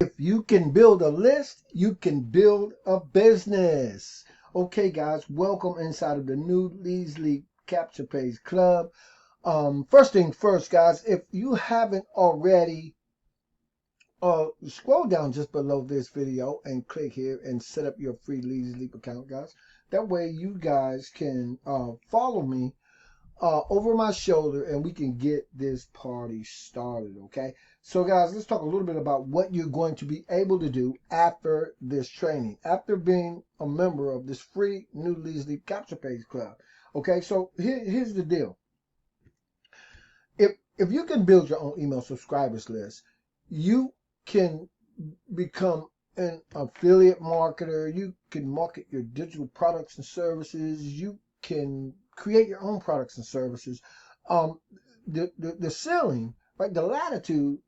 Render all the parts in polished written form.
If you can build a list, you can build a business. Okay, guys, welcome inside of the new LeadsLeap Capture Page Club. First thing first, guys, if you haven't already, scroll down just below this video and click here and set up your free LeadsLeap account, guys. That way you guys can follow me over my shoulder and we can get this party started. Okay, so guys, let's talk a little bit about what you're going to be able to do after this training, after being a member of this free new LeadsLeap Capture Page Club. Okay, so here's the deal. If you can build your own email subscribers list, you can become an affiliate marketer. You can market your digital products and services. You can create your own products and services. The ceiling, right, the latitude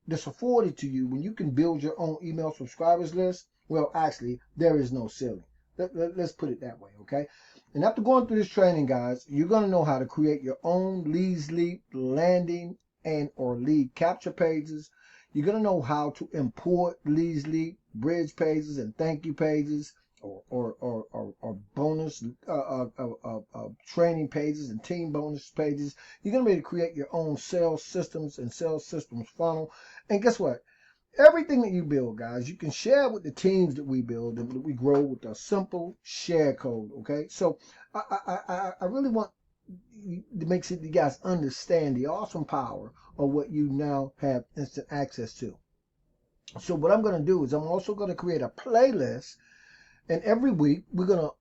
that's afforded to you when you can build your own email subscribers list, well, actually, there is no ceiling. Let's put it that way, okay? And after going through this training, guys, you're going to know how to create your own LeadsLeap landing and or lead capture pages. You're going to know how to import LeadsLeap bridge pages and thank you pages, or bonus training pages and team bonus pages. You're going to be able to create your own sales systems and sales systems funnel. And guess what? Everything that you build, guys, you can share with the teams that we build and that we grow with a simple share code. Okay, so I really want to make sure you guys understand the awesome power of what you now have instant access to. So what I'm going to do is I'm also going to create a playlist, and every week we're gonna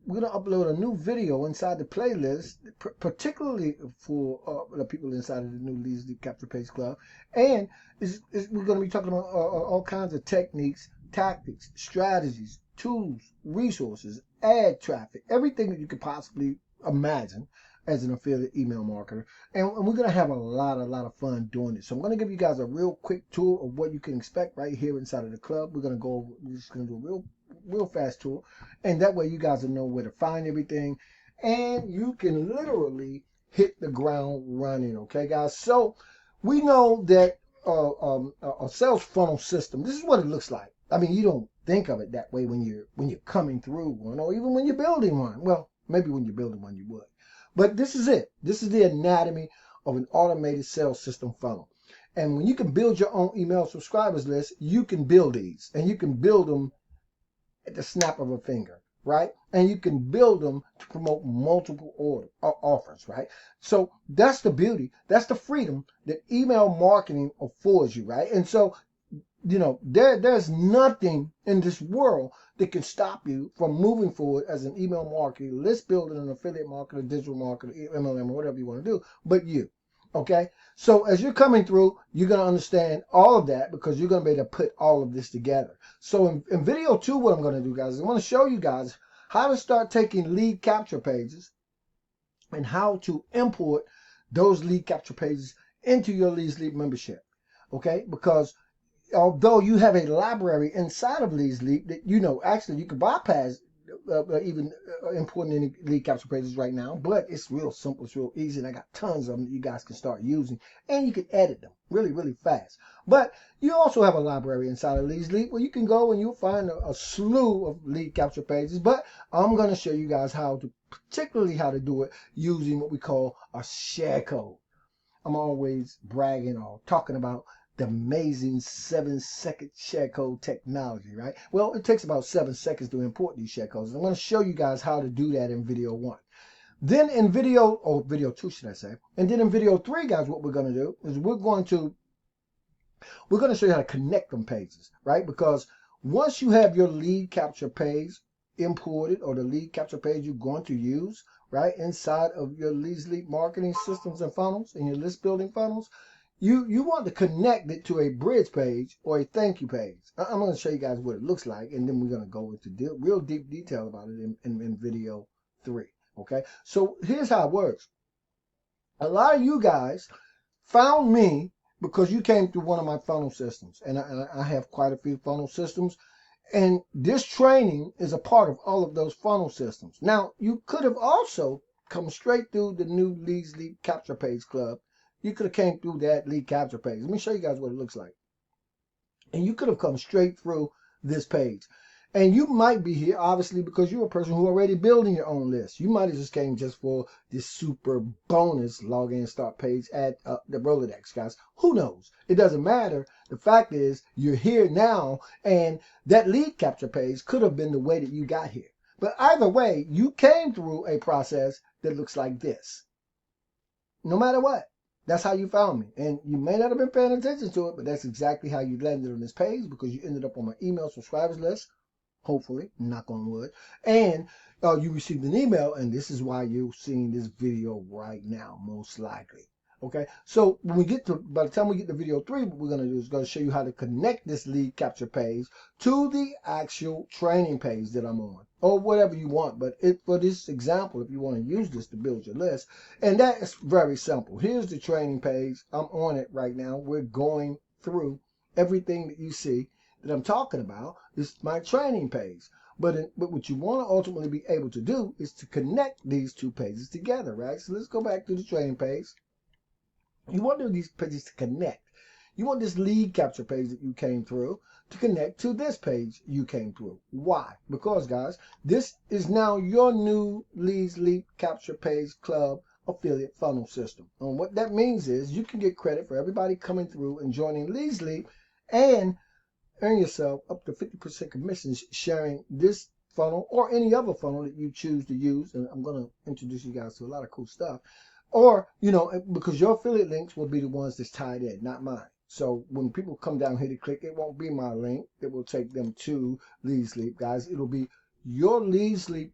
upload a new video inside the playlist, particularly for the people inside of the new LeadsLeap Capture Page Club. And we're going to be talking about all kinds of techniques, tactics, strategies, tools, resources, ad traffic, everything that you could possibly imagine as an affiliate email marketer. And we're going to have a lot of fun doing it. So I'm going to give you guys a real quick tour of what you can expect right here inside of the club. We're just going to do a real fast tour, and that way you guys will know where to find everything, and you can literally hit the ground running. Okay, guys, so we know that a sales funnel system, this is what it looks like. I mean, you don't think of it that way when you're coming through one, or even when you're building one. Well, maybe when you're building one you would, but this is it. This is the anatomy of an automated sales system funnel. And when you can build your own email subscribers list, you can build these, and you can build them at the snap of a finger, right? And you can build them to promote multiple offers, right? So that's the beauty, that's the freedom that email marketing affords you, right? And so, you know, there's nothing in this world that can stop you from moving forward as an email marketer, list builder, an affiliate marketer, digital marketer, MLM, or whatever you want to do, but you. Okay, so as you're coming through, you're going to understand all of that because you're going to be able to put all of this together. So in video 2, what I'm going to do, guys, is I'm going to show you guys how to start taking lead capture pages and how to import those lead capture pages into your LeadsLeap membership. Okay, because although you have a library inside of LeadsLeap that, you know, actually you can bypass even importing any lead capture pages right now, but it's real simple, it's real easy, and I got tons of them that you guys can start using, and you can edit them really fast. But you also have a library inside of LeadsLeap where you can go and you'll find a slew of lead capture pages, but I'm going to show you guys particularly how to do it using what we call a share code. I'm always bragging or talking about the amazing 7-second share code technology, right? Well, it takes about 7 seconds to import these share codes. I'm going to show you guys how to do that in video 1. Then in video 2, should I say? And then in video 3, guys, what we're going to do is we're going to show you how to connect them pages, right? Because once you have your lead capture page imported, or the lead capture page you're going to use, right, inside of your LeadsLeap marketing systems and funnels and your list building funnels, you want to connect it to a bridge page or a thank you page. I'm going to show you guys what it looks like, and then we're going to go into real deep detail about it in video 3. Okay, so here's how it works. A lot of you guys found me because you came through one of my funnel systems, and I have quite a few funnel systems, and this training is a part of all of those funnel systems. Now, you could have also come straight through the new LeadsLeap Capture Page Club. You could have came through that lead capture page. Let me show you guys what it looks like. And you could have come straight through this page. And you might be here, obviously, because you're a person who already building your own list. You might have just came just for this super bonus login start page at the Rolodex, guys. Who knows? It doesn't matter. The fact is, you're here now, and that lead capture page could have been the way that you got here. But either way, you came through a process that looks like this. No matter what. That's how you found me. And you may not have been paying attention to it, but that's exactly how you landed on this page, because you ended up on my email subscribers list, hopefully, knock on wood. And you received an email, and this is why you're seeing this video right now, most likely. Okay, so when we get to, by the time we get to video 3, what we're going to do is going to show you how to connect this lead capture page to the actual training page that I'm on, or whatever you want. But for this example, if you want to use this to build your list, and that is very simple. Here's the training page. I'm on it right now. We're going through everything that you see that I'm talking about. This is my training page. But what you want to ultimately be able to do is to connect these two pages together, right? So let's go back to the training page. You want these pages to connect. You want this lead capture page that you came through to connect to this page you came through. Why? Because, guys, this is now your new LeadsLeap Capture Page Club affiliate funnel system. And what that means is you can get credit for everybody coming through and joining LeadsLeap and earn yourself up to 50% commissions sharing this funnel or any other funnel that you choose to use. And I'm going to introduce you guys to a lot of cool stuff. Or, you know, because your affiliate links will be the ones that's tied in, not mine. So when people come down here to click, it won't be my link. It will take them to LeadsLeap, guys. It'll be your LeadsLeap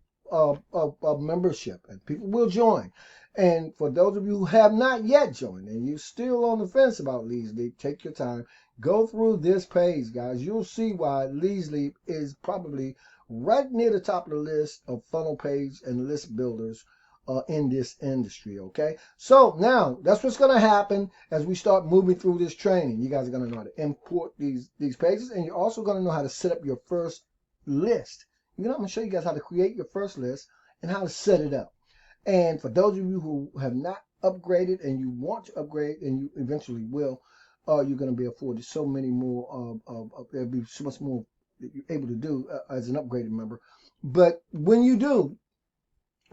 membership, and people will join. And for those of you who have not yet joined and you're still on the fence about LeadsLeap, take your time. Go through this page, guys. You'll see why LeadsLeap is probably right near the top of the list of funnel page and list builders in this industry. Okay, so now that's what's going to happen as we start moving through this training. You guys are going to know how to import these pages, and you're also going to know how to set up your first list. You know, I'm going to show you guys how to create your first list and how to set it up. And for those of you who have not upgraded and you want to upgrade, and you eventually will, you're going to be afforded so many more. There'll be so much more that you're able to do as an upgraded member. But when you do,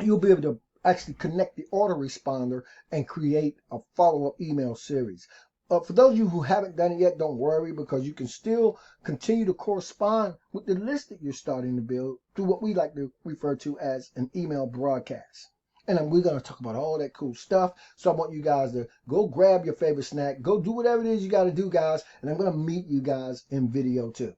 you'll be able to actually connect the autoresponder and create a follow-up email series. For those of you who haven't done it yet, don't worry, because you can still continue to correspond with the list that you're starting to build through what we like to refer to as an email broadcast. And then we're going to talk about all that cool stuff. So I want you guys to go grab your favorite snack. Go do whatever it is you got to do, guys. And I'm going to meet you guys in video 2.